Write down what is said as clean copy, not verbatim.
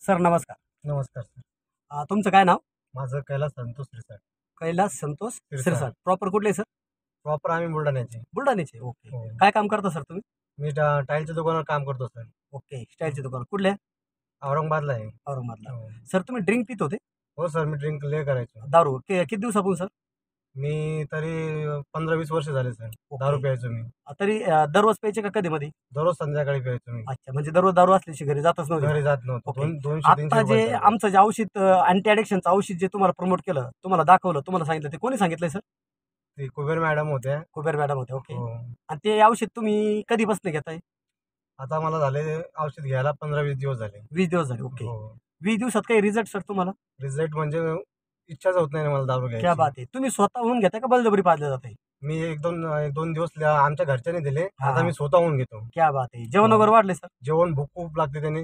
Sir नमस्कार. नमस्कार sir. तुमचं काय नाव? माझं कैलास संतोष रिसाट. कैलास संतोष सिरसाट. सिरसाट. प्रॉपर कुठले सर? प्रॉपर आम्ही बुलढाण्याचे. बुलढाण्याचे. ओके. हो. काय काम करता सर तुम्ही? मी टाईलच्या दुकानावर काम करतो सर. ओके. स्टाईलचे दुकान कुठले? औरंगाबादला आहे. औरंगाबादला. हो. सर तुम्ही ड्रिंक पित होते? हो सर, मी ड्रिंक लय करायचो. दारू किती दिवसापासून सर? मी तरी 15-20 वर्ष झाले सर. ओके. दारू प्यायचो मी. तरी दररोज प्यायचे का कधी-मधी? दररोज संध्याकाळी प्यायचो मी. अच्छा, म्हणजे दररोज दारू असल्याशी घरी जातच नव्हते. घरी जात नव्हतो. ओके. 200-300 आता जे रुपये. आमचं जे औषध अँटी ॲडिक्शनचं औषध जे तुम्हाला प्रमोट केलं, तुम्हाला दाखवलं, तुम्हाला सांगितलं, ते कोणी सांगितलंय सर? ते कुबेर मॅडम होत्या. कुबेर मॅडम होते. ओके. हो. आणि ते औषध तुम्ही कधीपासून घेताय? आता मला झाले औषध घ्यायला 15-20 दिवस झाले. 20 दिवस झाले. ओके. हो. 20 दिवसात काही रिझल्ट सर तुम्हाला? रिझल्ट म्हणजे इच्छाच होत नाही मला दारू क्या घ्यायची. बात आहे. तुम्ही स्वतःहून घेताय का बळजबरी पाजलं जातंय? मी 1-2 दिवस आमच्या घरच्यांनी दिले. हां, आता हां. मी स्वतःहून घेतो. क्या बात आहे. जेवण वगैरे वाढले सर? जेवण भूक खूप लागते त्याने.